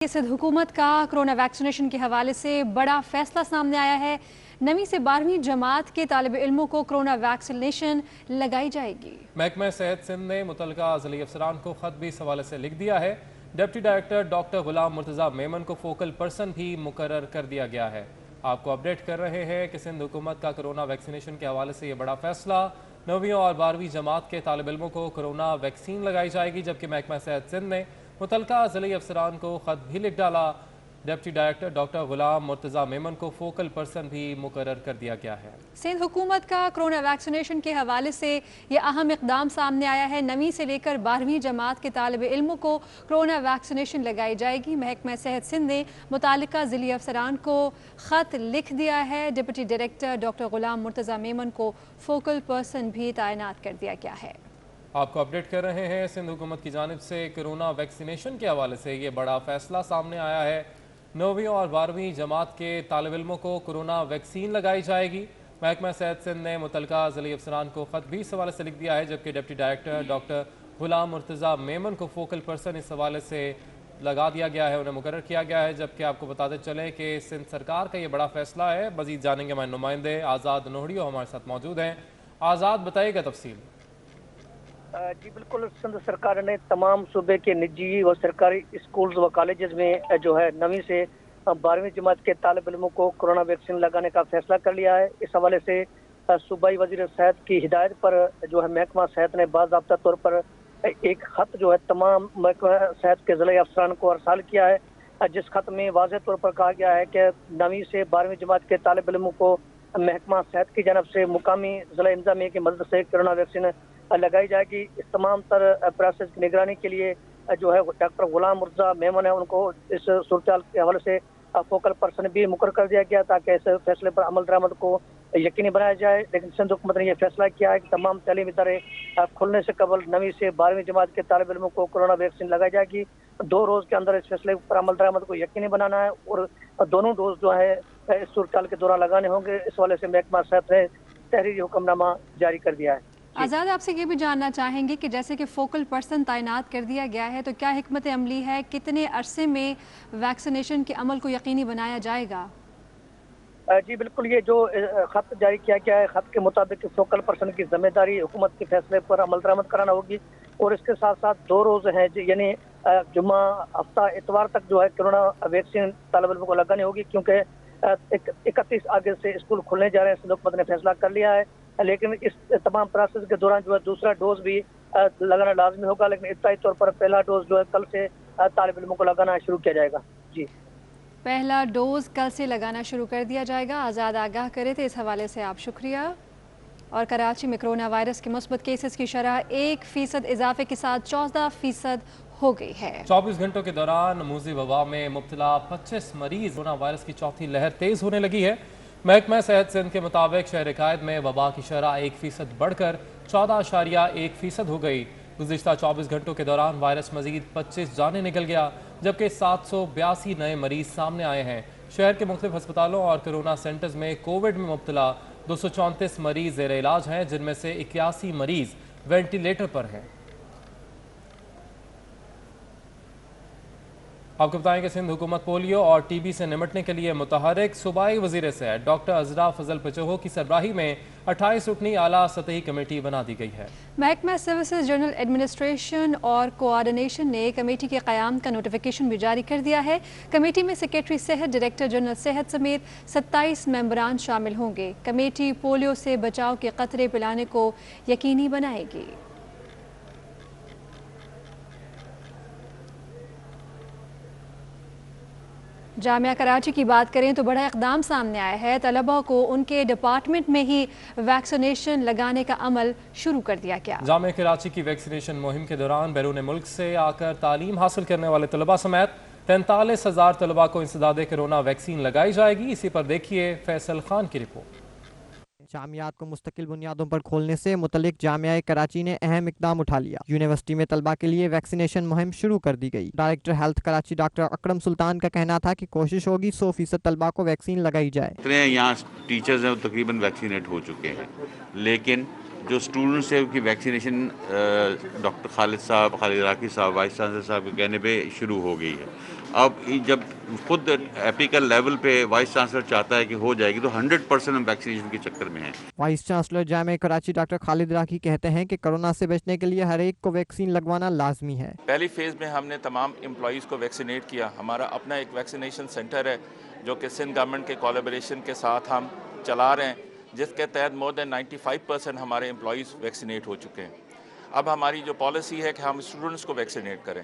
सिंध हुकूमत का corona vaccination के हवाले से बड़ा फैसला सामने आया है। 9वीं से 12वीं जमात के तालिब इल्मों को कोरोना वैक्सीनेशन लगाई जाएगी। महकमा सेहत सिंध ने मुतलका ज़िली अफसरान को ख़त भी इस हवाले से लिख दिया है। डिप्टी डायरेक्टर डॉक्टर गुलाम मुर्तज़ा मेमन को फोकल पर्सन भी मुकर्रर कर दिया गया है। आपको अपडेट कर रहे हैं कि सिंध हुकूमत का कोरोना वैक्सीनेशन के हवाले से ये बड़ा फैसला। 9वीं और 12वीं जमात के तालिब इल्मों को कोरोना वैक्सीन लगाई जाएगी, जबकि महकमा सेहत सिंध ने मुतलका ज़िली अफसरान को ख़त भी लिख डाला। डिप्टी डायरेक्टर डॉक्टर गुलाम मुर्तज़ा मेमन को फोकल पर्सन भी मुकर्रर कर दिया गया है। सिंध हुकूमत का कोरोना वैक्सीनेशन के हवाले से ये अहम इक़दाम सामने आया है। 9वीं से लेकर 12वीं जमात के तालिब इल्मों को कोरोना वैक्सीनेशन लगाई जाएगी। महकमा सेहत सिंध ने मुतालिका ज़िली अफसरान को ख़त लिख दिया है। डिप्टी डायरेक्टर डॉक्टर गुलाम मुर्तज़ा मेमन को फोकल पर्सन भी तैनात कर दिया गया है। आपको अपडेट कर रहे हैं, सिंध हुकूमत की जानिब से कोरोना वैक्सीनेशन के हवाले से ये बड़ा फैसला सामने आया है। 9वीं और 12वीं जमात के तालिब इल्मों को कोरोना वैक्सीन लगाई जाएगी। महकमा सेहत सिंध ने मुतलका ज़िली अफसरान को ख़त भी इस हवाले से लिख दिया है, जबकि डिप्टी डायरेक्टर डॉक्टर गुलाम मुर्तज़ा मेमन को फोकल पर्सन इस हवाले से लगा दिया गया है, उन्हें मुकर्रर किया गया है। जबकि आपको बताते चलें कि सिंध सरकार का ये बड़ा फैसला है। मज़ीद जानेंगे हमारे नुमाइंदे आज़ाद नोहड़ियो हमारे साथ मौजूद हैं। आज़ाद, बताइएगा तफसील। जी बिल्कुल, सिंध सरकार ने तमाम सूबे के निजी व सरकारी स्कूल्स व कॉलेजेस में जो है 9वीं से 12वीं जमात के तालिब इल्मों को कोरोना वैक्सीन लगाने का फैसला कर लिया है। इस हवाले से सूबाई वजीर सेहत की हिदायत पर जो है महकमा सेहत ने बाज़ाब्ता तौर पर एक ख़त जो है तमाम महकमा सेहत के ज़िले अफसरान को अरसाल किया है, जिस खत में वाज़ेह तौर पर कहा गया है कि 9वीं से 12वीं जमात के तालिब इल्मों को महकमा सेहत की जानब से मुकामी ज़िला इंतज़ामिया की मदद से कोरोना वैक्सीन लगाई जाएगी। इस तमाम तर प्रोसेस की निगरानी के लिए जो है डॉक्टर गुलाम मुर्तज़ा मेमन है, उनको इस सूरत के हवाले से फोकल पर्सन भी मुकर्रर कर दिया गया ताकि इस फैसले पर अमल दरामद को यकीनी बनाया जाए। लेकिन सिंध हुकूमत ने यह फैसला किया है कि तमाम तलीमी इदारे खुलने से कबल 9वीं से 12वीं जमात के तालिब इल्मों को कोरोना वैक्सीन लगाई जाएगी। 2 रोज़ के अंदर इस फैसले पर अमल दरामद को यकीनी बनाना है और दोनों डोज जो है इस सूरत के दौरान लगाने होंगे। इस हवाले से महकमा सेहत ने तहरीरी हुक्मनामा जारी कर दिया है। आज़ाद, आपसे ये भी जानना चाहेंगे कि जैसे कि फोकल पर्सन तैनात कर दिया गया है, तो क्या हिकमत अमली है, कितने अरसे में वैक्सीनेशन के अमल को यकीनी बनाया जाएगा? जी बिल्कुल, ये जो ख़त जारी किया गया है, ख़त के मुताबिक फोकल पर्सन की जिम्मेदारी हुकूमत के फैसले पर अमल दरामद कराना होगी और इसके साथ साथ 2 रोज़ हैं यानी जुम्मा हफ्ता इतवार तक जो है कोरोना वैक्सीन तालिब इल्मों को लगानी होगी, क्योंकि 31 अगस्त से स्कूल खुलने जा रहे हैं। हुकूमत ने फैसला कर लिया है, लेकिन इस तमाम प्रोसेस के दौरान जो है दूसरा डोज भी लगाना लाजमी होगा। लेकिन इब्तदाई तौर पर पहला डोज जो है कल से तालिब इल्मों को लगाना शुरू किया जाएगा। जी, पहला डोज कल से लगाना शुरू कर दिया जाएगा। आज़ाद आगाह करे थे, इस हवाले से आप शुक्रिया। और कराची में कोरोना वायरस के मुस्बत केसेस की शरह 1% इजाफे के साथ 14% हो गई है। 24 घंटों के दौरान मूजी वबा में मुब्तला 25 मरीज। कोरोना वायरस की चौथी लहर तेज होने लगी है। महकमा सेहत सिंध के मुताबिक शहर कायद में वबा की शरह 1% बढ़कर 14.1% हो गई। गुज़िश्ता 24 घंटों के दौरान वायरस मजीद 25 जाने निकल गया, जबकि 782 नए मरीज सामने आए हैं। शहर के मुख्तलिफ अस्पतालों और कोरोना सेंटर्स में कोविड में मुब्तला 234 मरीज ज़ेर इलाज हैं, जिनमें से 81 मरीज वेंटिलेटर पर हैं। आपको बताएं कि सिंध हुकूमत पोलियो और टीबी से निमटने के लिए मुतहरिक। सूबाई वज़ीर सेहत डॉक्टर अज़रा फजल पचोहो की सरबराही में 28 रुकनी आला सतही कमेटी बना दी गई है। महकमा सर्विसेज जनरल एडमिनिस्ट्रेशन और कोऑर्डिनेशन ने कमेटी के क़याम का नोटिफिकेशन भी जारी कर दिया है। कमेटी में सेक्रेटरी सेहत, डायरेक्टर जनरल सेहत समेत 27 मेंबरान शामिल होंगे। कमेटी पोलियो से बचाव के क़तरे पिलाने को यकीनी बनाएगी। जामिया कराची की बात करें तो बड़ा इक़दाम सामने आया है। तलबा को उनके डिपार्टमेंट में ही वैक्सीनेशन लगाने का अमल शुरू कर दिया गया। जामिया कराची की वैक्सीनेशन मुहिम के दौरान बैरून मुल्क से आकर तालीम हासिल करने वाले तलबा समेत 43,000 तलबा को इंसदादे कोरोना वैक्सीन लगाई जाएगी। इसी पर देखिए फैसल खान की रिपोर्ट। जामियात को मुस्तकिल बुनियादों पर खोलने से मुतलिक जामिया कराची ने अहम इकदाम उठा लिया। यूनिवर्सिटी में तलबा के लिए वैक्सीनेशन मुहिम शुरू कर दी गई। डायरेक्टर हेल्थ कराची डॉक्टर अकरम सुल्तान का कहना था कि कोशिश होगी 100% तलबा को वैक्सीन लगाई जाए। यहाँ टीचर्स हैं तकरीबन वैक्सीनेट हो चुके हैं, लेकिन जो स्टूडेंट्स है उनकी वैक्सीनेशन डॉक्टर खालिद राकी साहब वाइस चांसलर साहब के कहने पे शुरू हो गई है اب جب خود اپیکل لیول پہ وائس چانسلر چاہتا ہے کہ ہو جائے گی تو 100% ہم ویکسینیشن کے چکر میں ہیں۔ وائس چانسلر جامعہ کراچی ڈاکٹر خالد راکھی کہتے ہیں کہ کورونا سے بچنے کے لیے ہر ایک کو ویکسین لگوانا لازمی ہے۔ پہلی فیز میں ہم نے تمام امپلائیز کو ویکسینیٹ کیا۔ ہمارا اپنا ایک ویکسینیشن سینٹر ہے جو کہ سندھ گورنمنٹ کے کولیبریشن کے ساتھ ہم چلا رہے ہیں، جس کے تحت مور دین 95% ہمارے امپلائیز ویکسینیٹ ہو چکے ہیں۔ اب ہماری جو پالیسی ہے کہ ہم اسٹوڈنٹس کو ویکسینیٹ کریں،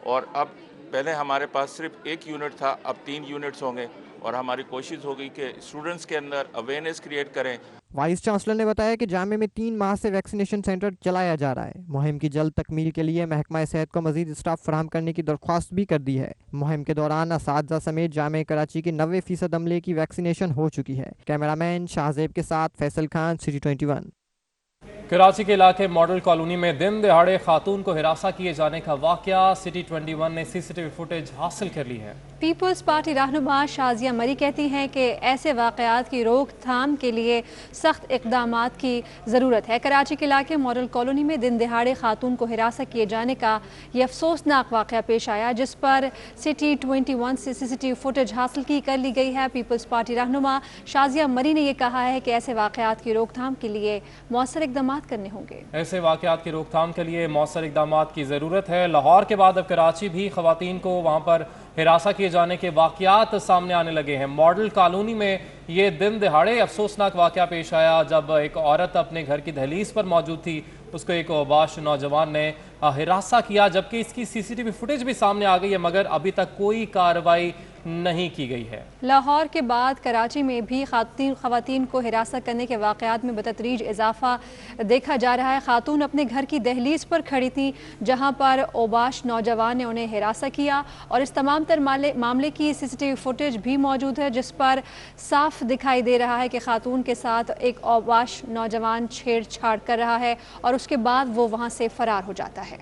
اور اب پہلے ہمارے پاس صرف ایک یونٹ تھا، اب 3 یونٹس ہوں گے، اور ہماری کوشش ہوگی کہ اسٹوڈنٹس کے اندر اویئرنیس کریٹ کریں۔ وائس چانسلر نے بتایا کہ جامعہ میں 3 ماہ سے ویکسینیشن سینٹر چلایا جا رہا ہے۔ مہم کی جلد تکمیل کے لیے محکمہ صحت کو مزید اسٹاف فراہم کرنے کی درخواست بھی کر دی ہے۔ مہم کے دوران اساتذہ سمیت جامعہ کراچی کے 90% عملے کی ویکسینیشن ہو چکی ہے۔ کیمرامین شاہزیب کے ساتھ فیصل خان، سٹی 21۔ کراچی کے علاقے ماڈل کالونی میں دن دہاڑے خاتون کو ہراساں کیے جانے کا واقعہ، سٹی 21 نے CCTV فوٹیج حاصل کر لی ہے۔ پیپلز پارٹی رہنما شازیہ مری کہتی ہیں کہ ایسے واقعات کی روک تھام کے لیے سخت اقدامات کی ضرورت ہے۔ کراچی کے علاقے ماڈل کالونی میں دن دہاڑے خاتون کو ہراساں کیے جانے کا یہ افسوسناک واقعہ پیش آیا، جس پر سٹی 21 سے CCTV فوٹیج حاصل کر لی گئی ہے۔ پیپلز پارٹی رہنما شازیہ مری نے یہ کہا ہے کہ ایسے واقعات کی روک تھام کے لیے مؤثر اقدامات کرنے ہوں گے۔ ایسے واقعات کی روک تھام کے لیے مؤثر اقدامات کی ضرورت ہے۔ لاہور کے بعد اب کراچی بھی خواتین کو وہاں پر ہراساں کیے جانے کے واقعات سامنے آنے لگے ہیں۔ ماڈل کالونی میں یہ دن دہاڑے افسوسناک واقعہ پیش آیا جب ایک عورت اپنے گھر کی دہلیز پر موجود تھی، اس کو ایک اوباش نوجوان نے ہراساں کیا، جبکہ اس کی CCTV فوٹیج بھی سامنے آ گئی ہے، مگر ابھی تک کوئی کارروائی نہیں کی گئی ہے۔ لاہور کے بعد کراچی میں بھی خواتین کو ہراساں کرنے کے واقعات میں بتدریج اضافہ دیکھا جا رہا ہے۔ خاتون اپنے گھر کی دہلیز پر کھڑی تھیں جہاں پر اوباش نوجوان نے انہیں ہراساں کیا، اور اس تمام تر معاملے کی CCTV فوٹیج بھی موجود ہے، جس پر صاف دکھائی دے رہا ہے کہ خاتون کے ساتھ ایک اوباش نوجوان چھیڑ چھاڑ کر رہا ہے اور اس کے بعد وہ وہاں سے فرار ہو جاتا ہے۔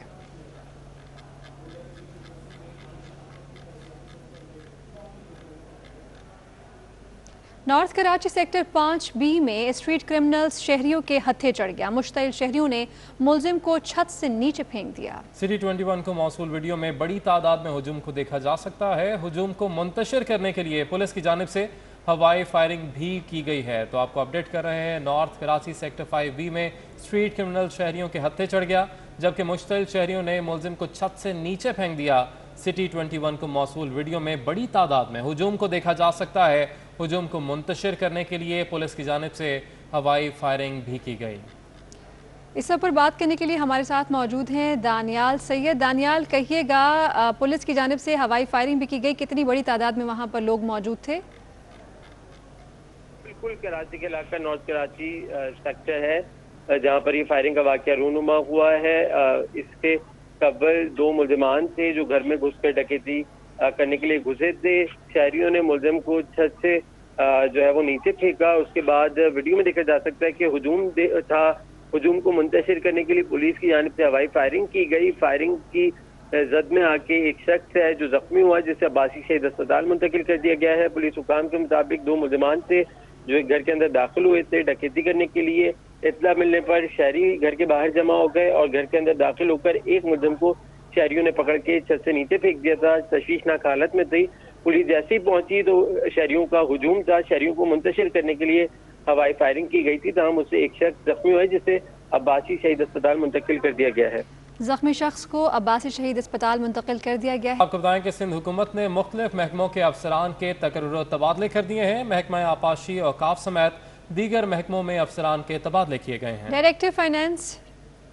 نارتھ کراچی سیکٹر 5B میں اسٹریٹ کرمنلز شہریوں کے ہتھے چڑھ گیا۔ مشتعل شہریوں نے ملزم کو چھت سے نیچے پھینک دیا۔ سٹی 21 کو موصول ویڈیو میں بڑی تعداد میں ہجوم کو دیکھا جا سکتا ہے۔ ہجوم کو منتشر کرنے کے لیے پولیس کی جانب سے ہوائی فائرنگ بھی کی گئی ہے۔ تو آپ کو اپڈیٹ کر رہے ہیں، نارتھ کراچی سیکٹر 5B میں اسٹریٹ کرمنل شہریوں کے ہتھے چڑھ گیا، جبکہ مشتعل شہریوں نے ملزم کو چھت سے نیچے پھینک دیا۔ سٹی 21 کو موصول ویڈیو میں بڑی تعداد میں ہجوم کو دیکھا جا سکتا ہے۔ ہجوم کو منتشر کرنے کے لیے پولیس کی جانب سے ہوائی فائرنگ بھی کی گئی۔ اس سب پر بات کرنے کے لیے ہمارے ساتھ موجود ہیں دانیال سید۔ دانیال، کہیے گا پولیس کی جانب سے ہوائی فائرنگ بھی کی گئی، کتنی بڑی تعداد میں وہاں پر لوگ موجود تھے؟ بالکل، کراچی کے علاقہ نارتھ کراچی سیکٹر ہے جہاں پر یہ فائرنگ کا واقعہ رونما ہوا ہے۔ اس کے قبل 2 ملزمان تھے جو گھر میں گھس کر ڈکیتی کرنے کے لیے گھسے تھے۔ شہریوں نے ملزم کو چھت سے جو ہے وہ نیچے پھینکا۔ اس کے بعد ویڈیو میں دیکھا جا سکتا ہے کہ ہجوم تھا۔ ہجوم کو منتشر کرنے کے لیے پولیس کی جانب سے ہوائی فائرنگ کی گئی۔ فائرنگ کی زد میں آ کے ایک شخص ہے جو زخمی ہوا، جسے عباسی شہید اسپتال منتقل کر دیا گیا ہے۔ پولیس حکام کے مطابق 2 ملزمان تھے جو ایک گھر کے اندر داخل ہوئے تھے ڈکیتی کرنے کے لیے۔ اطلاع ملنے پر شہری گھر کے باہر جمع ہو گئے اور گھر کے اندر داخل ہو کر ایک ملزم کو شہریوں نے پکڑ کے چھت سے نیچے پھینک دیا تھا۔ تشویشناک حالت میں تھی۔ پولیس جیسے ہی پہنچی تو شہریوں کا ہجوم تھا۔ شہریوں کو منتشر کرنے کے لیے ہوائی فائرنگ کی گئی تھی، تاہم اس سے ایک شخص زخمی ہوا جسے عباسی شہید اسپتال منتقل کر دیا گیا ہے۔ زخمی شخص کو عباسی شہید اسپتال منتقل کر دیا گیا ہے۔ آپ کو بتائیں کہ سندھ حکومت نے مختلف محکموں کے افسران کے تقرر و تبادلے کر دیے ہیں۔ محکمہ آبپاشی اوقاف سمیت دیگر محکموں میں افسران کے تبادلے کیے گئے ہیں۔ ڈائریکٹر فائنانس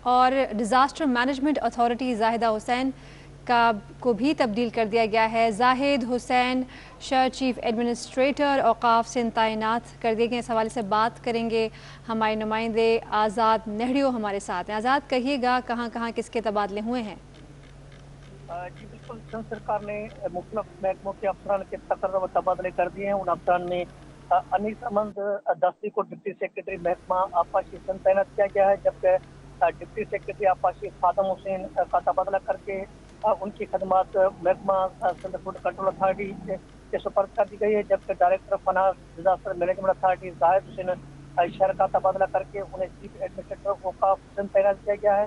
اور ڈیزاسٹر مینجمنٹ اتھارٹی زاہدہ حسین کو بھی تبدیل کر دیا گیا ہے۔ زاہد حسین شاہ چیف ایڈمنسٹریٹر اوقاف سندھ تعینات کر دیے گئے۔ اس حوالے سے بات کریں گے ہمارے نمائندے آزاد نہڑیو ہمارے ساتھ ہیں۔ آزاد، کہیے گا کہاں کہاں کس کے تبادلے ہوئے ہیں؟ جی بالکل، سندھ سرکار نے مختلف محکموں کے افسران کے تقرر و تبادلے کر دیے ہیں۔ ان افسران میں انیس امند دستی کو ڈپٹی سیکرٹری محکمہ آبپاشی سندھ تعینات کیا گیا ہے، جبکہ ڈپٹی سیکرٹری آبپاشی خادم حسین کا تبادلہ کر کے ان کی خدمات محکمہ سندھ فوڈ کنٹرول اتھارٹی کے سپرد کر دی گئی ہے، جبکہ director finance disaster management authority Zahid Hussain شہر کا تبادلہ کر کے انہیں چیف ایڈمنسٹریٹر اوقاف سندھ تعینات کیا گیا ہے،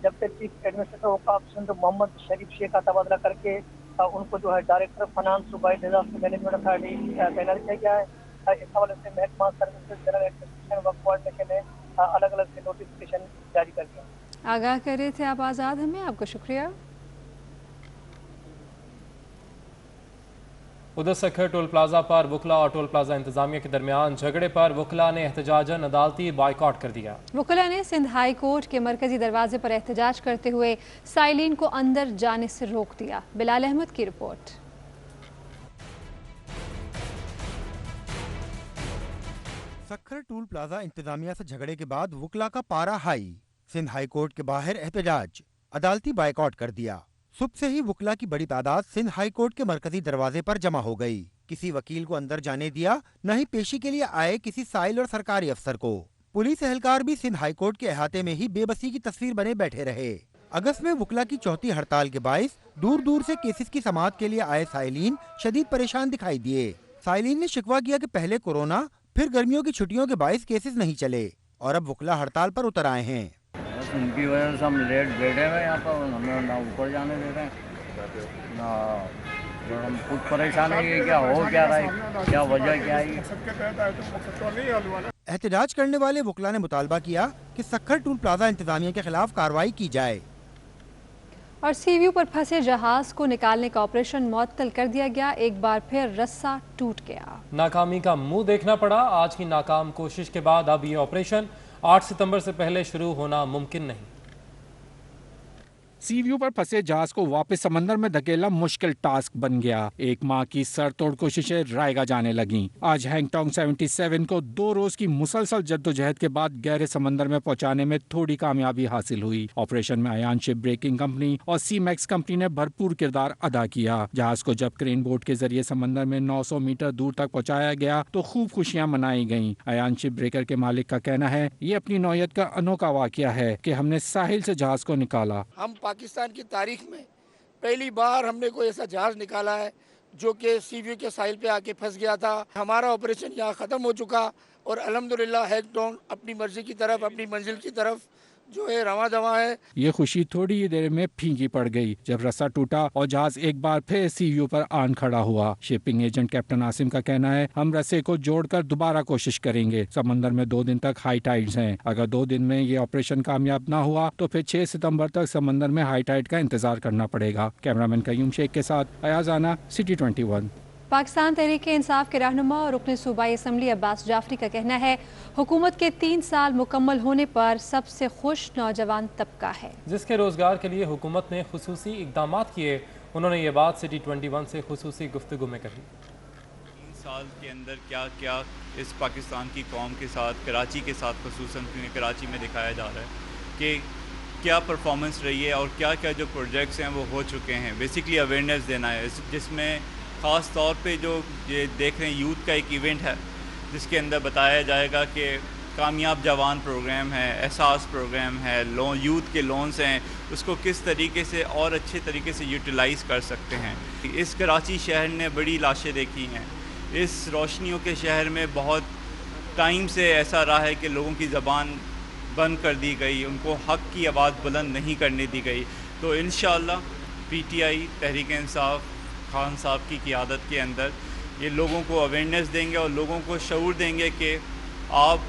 جبکہ چیف ایڈمنسٹریٹر اوقاف سندھ محمد شریف شیخ کا تبادلہ کر کے उनको जो है डायरेक्टर फाइनेंस सूबाई डिजास्टर मैनेजमेंट अथॉरिटी तैनात किया गया है। इस हवाले से महकमा सर्विसेज जनरल एडमिनिस्ट्रेशन व कोऑर्डिनेशन ने अलग अलग से नोटिफिकेशन जारी कर दिया। आगाह कर रहे थे आप आज़ाद हमें, आपको शुक्रिया। उधर सखर टोल प्लाजा पर वकला और टोल प्लाजा इंतजामिया के दरमियान झगड़े पर वकला ने एहतजाजन अदालती बाइकआउट कर दिया। वकला ने सिंध हाई कोर्ट के मरकजी दरवाजे पर एहतजाज करते हुए साइलिन को अंदर जाने से रोक दिया। बिलाल अहमद की रिपोर्ट। सखर टोल प्लाजा इंतजामिया से झगड़े के बाद वकला का पारा हाई, सिंध हाई कोर्ट के बाहर एहतजाज, अदालती बाइकआउट कर दिया। सुबह से ही वकला की बड़ी तादाद सिंध हाई कोर्ट के मरकजी दरवाजे पर जमा हो गई। किसी वकील को अंदर जाने दिया, न ही पेशी के लिए आए किसी साइल और सरकारी अफसर को। पुलिस एहलकार भी सिंध हाई कोर्ट के अहाते में ही बेबसी की तस्वीर बने बैठे रहे। अगस्त में वकला की चौथी हड़ताल के बाइस दूर दूर से केसेस की समाअत के लिए आए साइलिन शदीद परेशान दिखाई दिए। साइलिन ने शिकवा किया कि पहले कोरोना, फिर गर्मियों की छुट्टियों के बाइस केसेस नहीं चले और अब वकला हड़ताल पर उतर आए हैं। उनकी वजह से हम लेट बैठे हुए यहाँ पर, हमें ना ऊपर जाने दे रहे हैं ना, हम खुद परेशान है कि क्या हो क्या रहा है, क्या वजह क्या है। एहतजाज करने वाले वकला ने मुतालबा किया कि सखर टोल प्लाजा इंतजामिया के खिलाफ कार्रवाई की जाए। और सीव्यू पर फंसे जहाज को निकालने का ऑपरेशन मुअत्तल कर दिया गया। एक बार फिर रस्सा टूट गया। नाकामी का मुंह देखना पड़ा। आज की नाकाम कोशिश के बाद अब ये ऑपरेशन 8 सितंबर से पहले शुरू होना मुमकिन नहीं। सीव्यू पर फंसे जहाज को वापस समंदर में धकेलना मुश्किल टास्क बन गया। एक माह की सरतोड़ कोशिशें रायगा जाने लगीं। आज हैंगटोंग 77 को 2 रोज की मुसलसल जद्दोजहद के बाद गहरे समंदर में पहुंचाने में थोड़ी कामयाबी हासिल हुई। ऑपरेशन में अयान शिप ब्रेकिंग कंपनी और सी मैक्स कंपनी ने भरपूर किरदार अदा किया। जहाज को जब क्रेन बोट के जरिए समंदर में 900 मीटर दूर तक पहुंचाया गया तो खूब खुशियां मनाई गईं। अयान शिप ब्रेकर के मालिक का कहना है, ये अपनी नौयत का अनोखा वाकया है कि हमने साहिल से जहाज को निकाला। हम पाकिस्तान की तारीख में पहली बार हमने कोई ऐसा जहाज निकाला है जो कि सीव्यू के साहिल पे आके फंस गया था। हमारा ऑपरेशन यहाँ ख़त्म हो चुका और अल्हम्दुलिल्लाह हैंगटोंग अपनी मर्जी की तरफ, अपनी मंजिल की तरफ जो है रवां दवा है। ये खुशी थोड़ी ही देर में फीकी पड़ गई जब रस्सा टूटा और जहाज एक बार फिर सीव्यू पर आन खड़ा हुआ। शिपिंग एजेंट कैप्टन आसिम का कहना है, हम रस्से को जोड़कर दोबारा कोशिश करेंगे। समंदर में 2 दिन तक हाई टाइड्स हैं। अगर 2 दिन में ये ऑपरेशन कामयाब ना हुआ तो फिर 6 सितंबर तक समंदर में हाई टाइड का इंतजार करना पड़ेगा। कैमरामैन कयूम शेख के साथ अयाज आना, सिटी 21। पाकिस्तान तहरीक इंसाफ के रहनुमा और रुकन सूबाई असम्बली अब्बास जाफरी का कहना है, हुकूमत के 3 साल मुकम्मल होने पर सबसे खुश नौजवान तबका है, जिसके रोजगार के लिए हुकूमत ने खुसूसी इकदाम किए। उन्होंने ये बात सिटी 21 से खुसूसी गुफ्तगू में कही। 3 साल के अंदर क्या क्या इस पाकिस्तान की कौम के साथ, कराची के साथ खुसूसन कराची में दिखाया जा रहा है कि क्या परफॉर्मेंस रही है और क्या क्या जो प्रोजेक्ट्स हैं वो हो चुके हैं। बेसिकली अवेयरनेस देना है, जिसमें ख़ास तौर पे जो ये देख रहे हैं यूथ का एक इवेंट है जिसके अंदर बताया जाएगा कि कामयाब जवान प्रोग्राम है, एहसास प्रोग्राम है, लोन यूथ के लोन्स हैं, उसको किस तरीके से और अच्छे तरीके से यूटिलाइज़ कर सकते हैं। इस कराची शहर ने बड़ी लाशें देखी हैं। इस रोशनियों के शहर में बहुत टाइम से ऐसा रहा है कि लोगों की ज़बान बंद कर दी गई, उनको हक़ की आवाज़ बुलंद नहीं करने दी गई। तो इंशाअल्लाह PTI तहरीक इंसाफ खान साहब की क़ियादत के अंदर ये लोगों को अवेयरनेस देंगे और लोगों को शऊर देंगे कि आप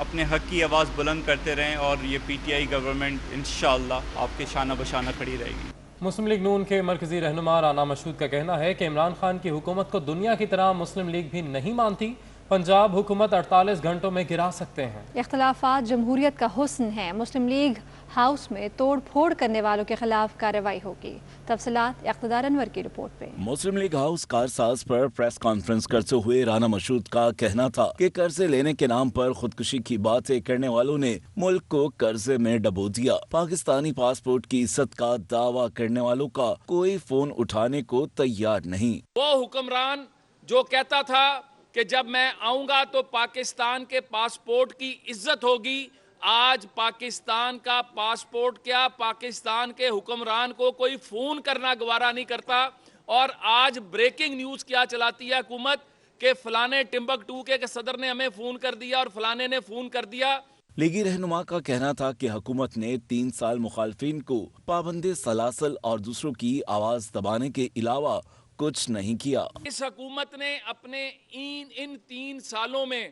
अपने हक़ की आवाज़ बुलंद करते रहें और ये PTI गवर्नमेंट इंशाअल्लाह आपके शाना बशाना खड़ी रहेगी। मुस्लिम लीग नून के मरकजी रहनुमा राना मशहूद का कहना है कि इमरान खान की हुकूमत को दुनिया की तरह मुस्लिम लीग भी नहीं मानती। पंजाब हुकूमत 48 घंटों में गिरा सकते हैं। इख्तलाफात जमहूरियत का हुस्न है। मुस्लिम लीग हाउस में तोड़ फोड़ करने वालों के खिलाफ कार्रवाई होगी। तफसीलात इक़्तिदार अनवर की रिपोर्ट पे। मुस्लिम लीग हाउस कारसाज पर प्रेस कॉन्फ्रेंस करते हुए राना मशहूद का कहना था कि कर्जे लेने के नाम पर खुदकुशी की बातें करने वालों ने मुल्क को कर्जे में डबो दिया। पाकिस्तानी पासपोर्ट की इज्जत का दावा करने वालों का कोई फोन उठाने को तैयार नहीं। वो हुक्मरान जो कहता था कि जब मैं आऊंगा तो पाकिस्तान के पासपोर्ट की इज्जत होगी, आज पाकिस्तान का पासपोर्ट क्या, पाकिस्तान के हुक्मरान को कोई फोन करना गवारा नहीं करता। और आज ब्रेकिंग न्यूज क्या चलाती है हुकूमत के फलाने टिम्बकटू के सदर ने हमें फोन कर दिया और फलाने ने फोन कर दिया। لیگی رہنما کا کہنا تھا کہ حکومت نے 3 سال مخالفین کو پابند سلاسل اور دوسروں کی آواز دبانے کے علاوہ کچھ نہیں کیا۔ اس حکومت نے اپنے ان 3 سالوں میں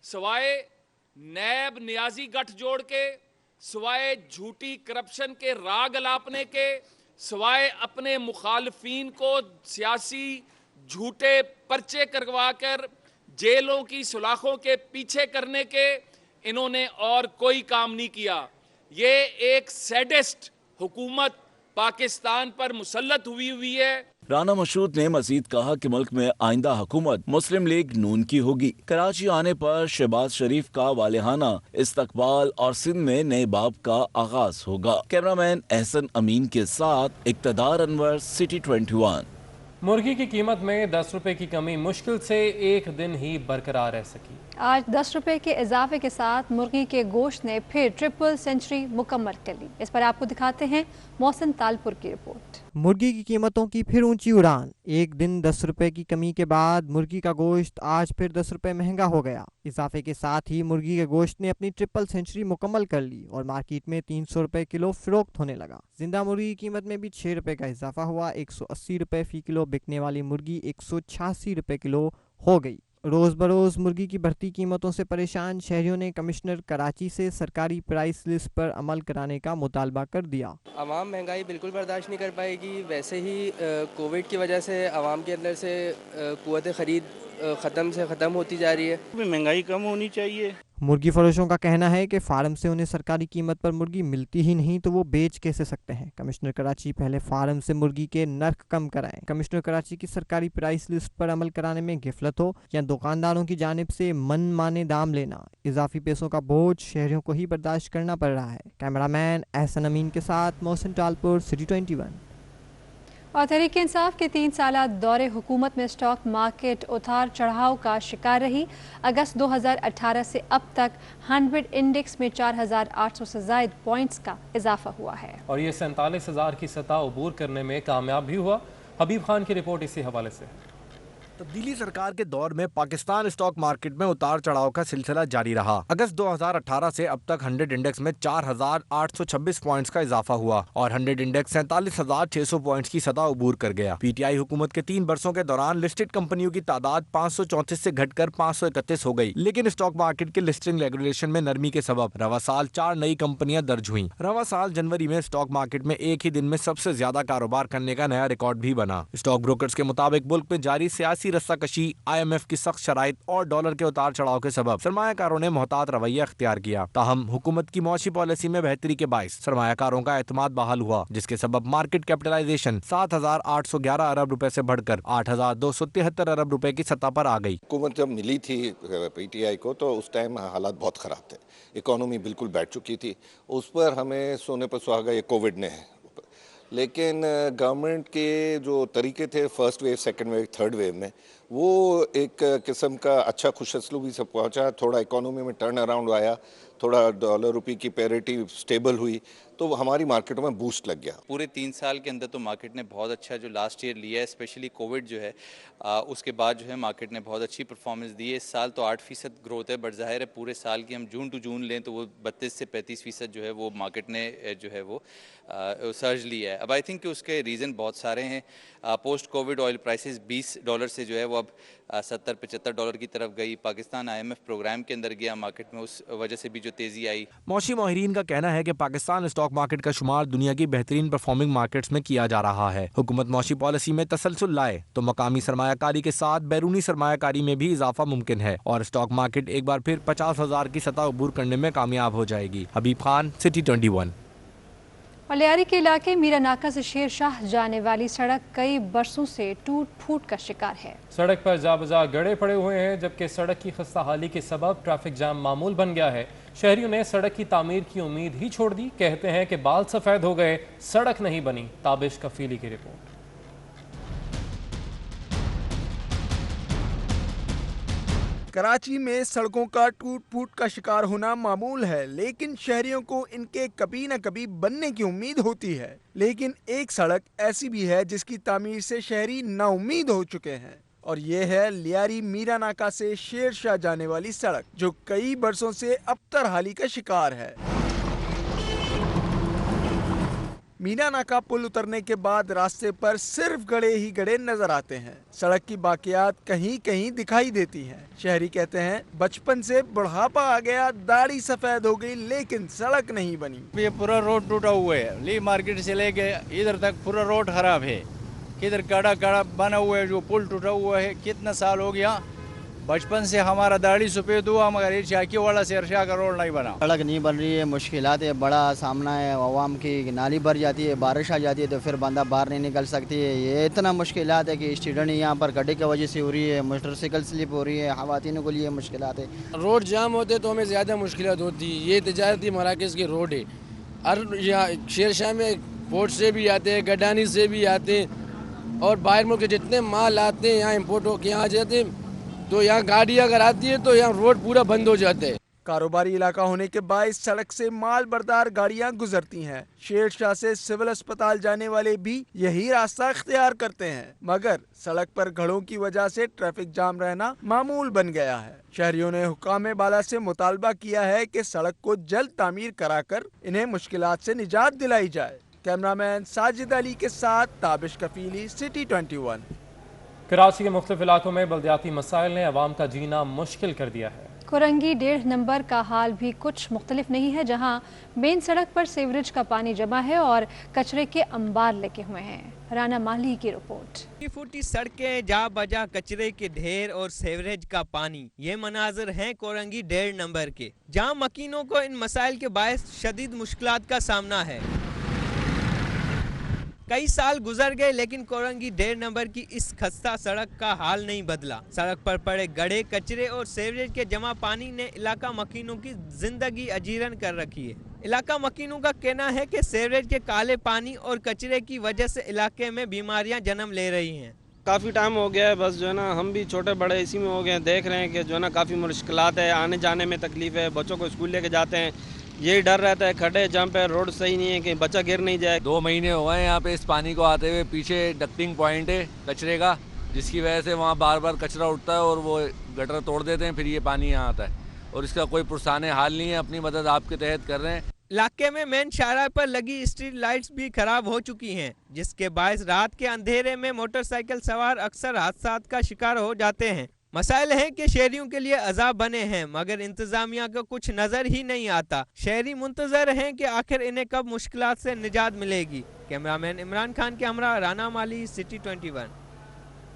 سوائے نیب نیازی گٹھ جوڑ کے، سوائے جھوٹی کرپشن کے راگ الاپنے کے، سوائے اپنے مخالفین کو سیاسی جھوٹے پرچے کروا کر جیلوں کی سلاخوں کے پیچھے کرنے کے، انہوں نے اور کوئی کام نہیں کیا۔ یہ ایک سیڈسٹ حکومت پاکستان پر مسلط ہوئی ہے۔ رانا مشروط نے مزید کہا کہ ملک میں آئندہ حکومت مسلم لیگ نون کی ہوگی۔ کراچی آنے پر شہباز شریف کا والہانہ استقبال اور سندھ میں نئے باب کا آغاز ہوگا۔ کیمرامین احسن امین کے ساتھ اقتدار انور، سٹی 21۔ مرغی کی قیمت میں 10 روپے کی کمی مشکل سے ایک دن ہی برقرار رہ سکی۔ آج 10 روپے کے اضافے کے ساتھ مرغی کے گوشت نے پھر ٹرپل سینچری مکمل کر لی۔ اس پر آپ کو دکھاتے ہیں محسن تالپور کی رپورٹ۔ مرغی کی قیمتوں کی پھر اونچی اڑان۔ ایک دن 10 روپے کی کمی کے بعد مرغی کا گوشت آج پھر 10 روپے مہنگا ہو گیا۔ اضافے کے ساتھ ہی مرغی کے گوشت نے اپنی ٹرپل سینچری مکمل کر لی اور مارکیٹ میں 300 روپے کلو فروخت ہونے لگا۔ زندہ مرغی کی قیمت میں بھی 6 روپے کا اضافہ ہوا۔ 180 روپے فی کلو بکنے والی مرغی 186 روپے کلو ہو گئی۔ روز بروز مرغی کی بڑھتی قیمتوں سے پریشان شہریوں نے کمشنر کراچی سے سرکاری پرائس لسٹ پر عمل کرانے کا مطالبہ کر دیا۔ عوام مہنگائی بالکل برداشت نہیں کر پائے گی۔ ویسے ہی کووڈ کی وجہ سے عوام کے اندر سے قوت خرید ختم ہوتی جا رہی ہے۔ مہنگائی کم ہونی چاہیے۔ مرغی فروشوں کا کہنا ہے کہ فارم سے انہیں سرکاری قیمت پر مرغی ملتی ہی نہیں تو وہ بیچ کیسے سکتے ہیں۔ کمشنر کراچی پہلے فارم سے مرغی کے نرخ کم کرائیں۔ کمشنر کراچی کی سرکاری پرائس لسٹ پر عمل کرانے میں غفلت ہو یا دکانداروں کی جانب سے من مانے دام لینا، اضافی پیسوں کا بوجھ شہریوں کو ہی برداشت کرنا پڑ رہا ہے۔ کیمرامین احسن امین کے ساتھ محسن ٹالپور، سٹی 21۔ اور تحریک انصاف کے 3 سالہ دور حکومت میں اسٹاک مارکیٹ اتار چڑھاؤ کا شکار رہی۔ اگست 2018 سے اب تک 100 انڈیکس میں 4800 سے زائد پوائنٹس کا اضافہ ہوا ہے اور یہ 47,000 کی سطح عبور کرنے میں کامیاب بھی ہوا۔ حبیب خان کی رپورٹ اسی حوالے سے۔ تبدیلی سرکار کے دور میں پاکستان اسٹاک مارکیٹ میں اتار چڑھاؤ کا سلسلہ جاری رہا۔ اگست 2018 سے اب تک 100 انڈیکس میں 4826 پوائنٹس کا اضافہ ہوا اور 100 انڈیکس 47,600 پوائنٹس کی سطح عبور کر گیا۔ پی ٹی آئی حکومت کے 3 برسوں کے دوران لسٹڈ کمپنیوں کی تعداد 534 سے گھٹ کر 531 ہو گئی، لیکن اسٹاک مارکیٹ کے لسٹنگ ریگولیشن میں نرمی کے سبب رواں سال 4 نئی کمپنیاں درج ہوئیں۔ رواں سال جنوری میں اسٹاک مارکیٹ میں ایک ہی دن میں سب سے زیادہ کاروبار کرنے کا نیا ریکارڈ بھی بنا۔ اسٹاک بروکرز کے مطابق ملک میں جاری سیاسی رسہ کشی، آئی ایم ایف کی سخت شرائط اور ڈالر کے اتار چڑھاؤ کے سبب سرمایہ کاروں نے محتاط رویہ اختیار کیا۔ تاہم حکومت کی معاشی پالیسی میں بہتری کے باعث سرمایہ کاروں کا اعتماد بحال ہوا، جس کے سبب مارکیٹ کیپٹلائزیشن 7,811 ارب روپے سے بڑھ کر 8,273 ارب روپے کی سطح پر آ گئی۔ حکومت جب ملی تھی پی ٹی آئی کو تو اس ٹائم حالات بہت خراب تھے، اکانومی بالکل بیٹھ چکی تھی، اس پر ہمیں سونے پر سہاگا یہ کووڈ نے ہے۔ لیکن گورنمنٹ کے جو طریقے تھے first wave, second wave, third wave میں، وہ ایک قسم کا اچھا خوش اسلوبی سے پہنچا، تھوڑا اکانومی میں ٹرن اراؤنڈ آیا، تھوڑا ڈالر روپی کی پیریٹی سٹیبل ہوئی تو ہماری مارکیٹوں میں بوسٹ لگ گیا۔ پورے 3 سال کے اندر تو مارکیٹ نے بہت اچھا جو لاسٹ ایئر لیا ہے، اسپیشلی کووڈ جو ہے اس کے بعد جو ہے مارکیٹ نے بہت اچھی پرفارمنس دی ہے۔ اس سال تو 8% گروتھ ہے، بٹ ظاہر ہے پورے سال کی ہم جون ٹو جون لیں تو وہ 32 سے 35% جو ہے وہ مارکیٹ نے جو ہے وہ سرج لیا ہے۔ اب آئی تھنک کہ اس کے ریزن بہت سارے ہیں۔ پوسٹ کووڈ آئل پرائسز $20 سے جو ہے وہ اب $70-75 کی طرف گئی۔ Pakistan I M F program کے اندر گیا مارکیٹ میں، اس وجہ سے بھی جو تیزی آئی۔ معاشی ماہرین کا کہنا ہے کہ پاکستان اسٹاک مارکیٹ کا شمار دنیا کی بہترین پرفارمنگ مارکیٹس میں کیا جا رہا ہے۔ حکومت معاشی پالیسی میں تسلسل لائے تو مقامی سرمایہ کاری کے ساتھ بیرونی سرمایہ کاری میں بھی اضافہ ممکن ہے اور اسٹاک مارکیٹ ایک بار پھر 50,000 کی سطح عبور کرنے میں کامیاب ہو جائے گی۔ حبیب خان، سٹی 21۔ اور لیاری کے علاقے میرا ناکہ سے شیر شاہ جانے والی سڑک کئی برسوں سے ٹوٹ پھوٹ کا شکار ہے۔ سڑک پر جا بجا گڑھے پڑے ہوئے ہیں، جبکہ سڑک کی خستہ حالی کے سبب ٹریفک جام معمول بن گیا ہے۔ شہریوں نے سڑک کی تعمیر کی امید ہی چھوڑ دی، کہتے ہیں کہ بال سفید ہو گئے، سڑک نہیں بنی۔ تابش کفیلی کی رپورٹ۔ کراچی میں سڑکوں کا ٹوٹ پھوٹ کا شکار ہونا معمول ہے، لیکن شہریوں کو ان کے کبھی نہ کبھی بننے کی امید ہوتی ہے۔ لیکن ایک سڑک ایسی بھی ہے جس کی تعمیر سے شہری نا امید ہو چکے ہیں۔ और ये है लियारी मीरा नाका से शेरशाह जाने वाली सड़क, जो कई बरसों से अबतर हाली का शिकार है। मीना नाका पुल उतरने के बाद रास्ते पर सिर्फ गड्ढे ही गड्ढे नजर आते हैं। सड़क की बाकियात कहीं कहीं दिखाई देती हैं। शहरी कहते हैं बचपन से बुढ़ापा आ गया, दाढ़ी सफेद हो गई, लेकिन सड़क नहीं बनी। ये पूरा रोड टूटा हुआ है, ली मार्केट से लेके इधर तक पूरा रोड खराब है। किधर काड़ा काड़ा बना हुआ है, जो पुल टूटा हुआ है। कितना साल हो गया, बचपन से हमारा दाढ़ी सफेद हुआ, मगर ये चाकी वाला शेरशाह का रोड नहीं बना। सड़क नहीं बन रही है, मुश्किलात है, बड़ा सामना है आवाम की। नाली भर जाती है, बारिश आ जाती है तो फिर बंदा बाहर नहीं निकल सकती है। ये इतना मुश्किलात है कि स्टूडेंट यहाँ पर गड्ढे की वजह से हो रही है, मोटरसाइकिल स्लिप हो रही है, खवातीनों के लिए मुश्किलात है। रोड जाम होते तो हमें ज़्यादा मुश्किलात होती है। ये तजारती मराकज़ की रोड है, और यहाँ शेरशाह में पोर्ट से भी आते हैं, गडानी से भी आते हैं, और बाहर मुल्क के जितने माल आते हैं यहाँ इम्पोर्ट होकर यहाँ आ जाते हैं, तो यहाँ गाड़ी अगर आती है तो यहाँ रोड पूरा बंद हो जाते हैं। कारोबारी इलाका होने के बायस सड़क से माल बरदार गाड़ियाँ गुजरती हैं। शेरशाह से सिविल अस्पताल जाने वाले भी यही रास्ता इख्तियार करते हैं, मगर सड़क पर घड़ों की वजह से ट्रैफिक जाम रहना मामूल बन गया है। शहरियों ने हुक्काम बाला से मुतालबा किया है कि सड़क को जल्द तामीर कराकर इन्हें मुश्किलात से निजात दिलाई जाए। कैमरामैन साजिद अली के साथ ताबिश कफीली, सिटी 21। कराची के मुख्तलिफ इलाकों में बल्दियाती मसाइल ने अवाम का जीना मुश्किल कर दिया है। कोरंगी 1.5 नंबर का हाल भी कुछ मुख्तलिफ नहीं है, जहां मेन सड़क पर सीवरेज का पानी जमा है और कचरे के अंबार लगे हुए हैं। राना माली की रिपोर्ट। फुटी सड़कें, जा बजा कचरे के ढेर और सीवरेज का पानी, ये मनाजिर हैं कोरंगी 1.5 नंबर के, जहां मकीनों को इन मसाइल के बायस शदीद मुश्किलात का सामना है। कई साल गुजर गए लेकिन कोरंगी 1.5 नंबर की इस खस्ता सड़क का हाल नहीं बदला। सड़क पर पड़े गड्ढे, कचरे और सीवरेज के जमा पानी ने इलाका मकीनों की जिंदगी अजीरन कर रखी है। इलाका मकीनों का कहना है कि सीवरेज के काले पानी और कचरे की वजह से इलाके में बीमारियां जन्म ले रही हैं। काफ़ी टाइम हो गया है, बस जो है ना हम भी छोटे बड़े इसी में हो गए हैं। देख रहे हैं कि जो है ना काफ़ी मुश्किलात है, आने जाने में तकलीफ है, बच्चों को स्कूल लेके जाते हैं, यही डर रहता है खड्डे जंप है, रोड सही नहीं है कि बच्चा गिर नहीं जाए। 2 महीने हो गए यहाँ पे इस पानी को आते हुए। पीछे डक्टिंग पॉइंट है कचरे का, जिसकी वजह से वहाँ बार बार कचरा उठता है और वो गटर तोड़ देते हैं, फिर ये पानी यहाँ आता है और इसका कोई पुरसाने हाल नहीं है। अपनी मदद आपके तहत कर रहे हैं। इलाके में मेन शाहराह पर लगी स्ट्रीट लाइट्स भी खराब हो चुकी हैं, जिसके बायस रात के अंधेरे में मोटरसाइकिल सवार अक्सर हादसात का शिकार हो जाते हैं। मसाइल हैं कि शहरियों के लिए अजाब बने हैं, मगर इंतजामिया को कुछ नजर ही नहीं आता। शहरी मुंतजर हैं कि आखिर इन्हें कब मुश्किलात से निजात मिलेगी। कैमरामैन इमरान खान के हमरा राना माली, city 21।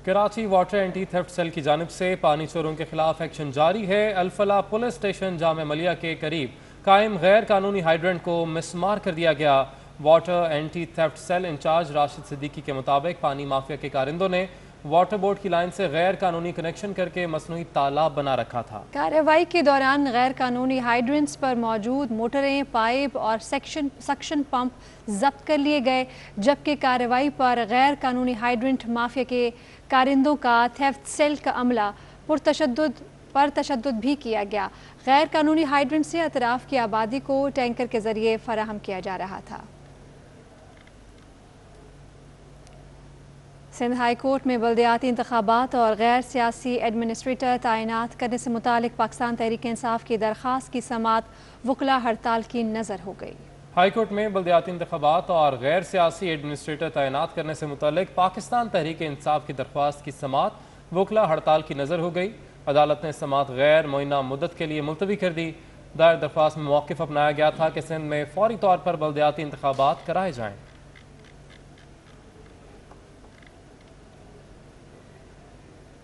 Karachi water anti theft cell की जानिब से पानी चोरों के खिलाफ एक्शन जारी है। अल्फला पुलिस स्टेशन जामे मलिया के करीब कायम गैर कानूनी हाइड्रेंट को मिसमार कर दिया गया। Water anti theft cell incharge Rashid Siddiqui के मुताबिक पानी माफिया के कारिंदों ने वाटर बोर्ड की लाइन से गैर कानूनी कनेक्शन करके मसनूई तालाब बना रखा था। कार्रवाई के दौरान गैर कानूनी हाइड्रेंट्स पर मौजूद मोटरें, पाइप और सक्शन पंप जब्त कर लिए गए, जबकि कार्रवाई पर गैर कानूनी हाइड्रेंट माफिया के कारिंदों का थेफ्ट सेल का अमला तशद्दुद भी किया गया। गैर कानूनी हाइड्रेंट से अतराफ की आबादी को टैंकर के जरिए फराहम किया जा रहा था। सिंध हाई कोर्ट में बल्दियाती इंतखाबात और गैर सियासी एडमिनिस्ट्रेटर तैनात करने से मुतालिक पाकिस्तान तहरीक इंसाफ की दरख्वास्त की समात वकला हड़ताल की नज़र हो गई। हाई कोर्ट में बल्दियाती इंतखाबात और गैर सियासी एडमिनिस्ट्रेटर तैनात करने से मुतालिक पाकिस्तान तहरीक इंसाफ की दरख्वास्त की समात वकला हड़ताल की नज़र हो गई। अदालत ने समात गैर मुइना मुद्दत के लिए मुलतवी कर दी। दायर दरख्वास्त में मौक़िफ़ अपनाया गया था कि सिंध में फौरी तौर पर बल्दियाती इंतखाबात कराए जाएँ।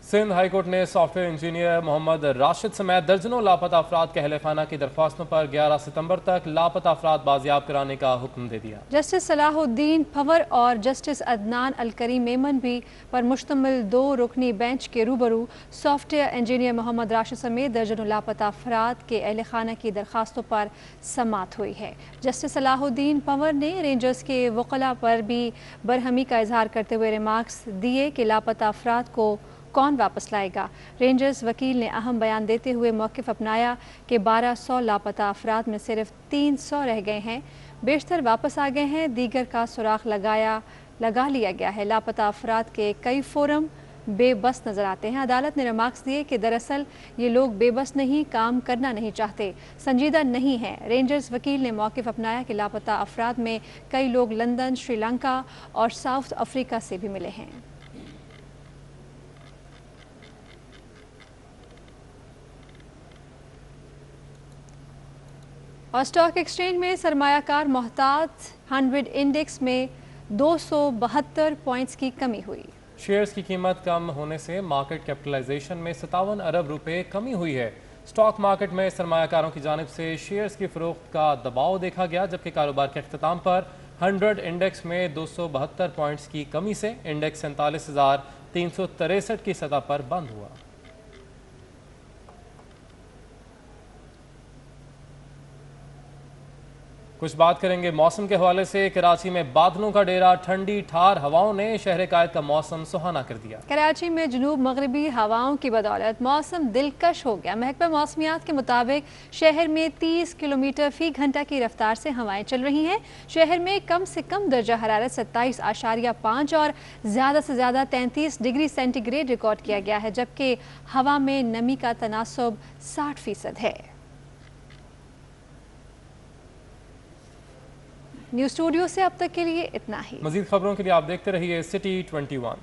सिंध हाई कोर्ट ने सॉफ्टवेयर इंजीनियर मोहम्मद राशिद समेत दर्जनों लापता अफराद के अहले खाना की दरख्वास्तों पर 11 सितंबर तक लापता अफराद बाजियाब कराने का हुक्म दे दिया। जस्टिस सलाहुद्दीन फवर और जस्टिस अदनान अलकरीम मेमन भी पर मुश्तमिल 2 रुकनी बेंच के रूबरू सॉफ्टवेयर इंजीनियर मोहम्मद राशिद समेत दर्जनों लापता अफराद के अहले खाना की दरख्वास्तों पर समात हुई है। जस्टिस सलाहुद्दीन फवर ने रेंजर्स के वकला पर भी बरहमी का इजहार करते हुए रिमार्क्स दिए कि लापता अफराद को कौन वापस लाएगा। रेंजर्स वकील ने अहम बयान देते हुए मौक़िफ़ अपनाया कि 1200 लापता अफराद में सिर्फ 300 रह गए हैं, बेशतर वापस आ गए हैं, दीगर का सुराख लगा लिया गया है। लापता अफराद के कई फोरम बेबस नजर आते हैं। अदालत ने रिमार्क्स दिए कि दरअसल ये लोग बेबस नहीं, काम करना नहीं चाहते, संजीदा नहीं है। रेंजर्स वकील ने मौक़िफ़ अपनाया कि लापता अफराद में कई लोग लंदन, श्रीलंका और साउथ अफ्रीका से भी मिले हैं। और स्टॉक एक्सचेंज में सरमायाकार मोहतात 100 इंडेक्स में 272 पॉइंट्स की कमी हुई। शेयर्स की कीमत कम होने से मार्केट कैपिटलाइजेशन में 57 अरब रुपए कमी हुई है। स्टॉक मार्केट में सरमायाकारों की जानिब से शेयर्स की फरोख्त का दबाव देखा गया, जबकि कारोबार के अख्ताम पर 100 इंडेक्स में 272 पॉइंट्स की कमी से इंडेक्स 47,363 की सतह पर बंद हुआ। कुछ बात करेंगे मौसम के हवाले से। कराची में बादलों का डेरा, ठंडी ठार हवाओं ने शहर कायद का मौसम सुहाना कर दिया। कराची में जुनूब मगरबी हवाओं की बदौलत मौसम दिलकश हो गया। महकमा मौसमियात के मुताबिक शहर में 30 किलोमीटर फी घंटा की रफ्तार से हवाएं चल रही हैं। शहर में कम से कम दर्जा हरारत 27.5 और ज़्यादा से ज़्यादा 33 डिग्री सेंटीग्रेड रिकॉर्ड किया गया है, जबकि हवा में नमी का तनासुब 60% है। न्यूज़ स्टूडियो से अब तक के लिए इतना ही। मज़ीद खबरों के लिए आप देखते रहिए सिटी 21।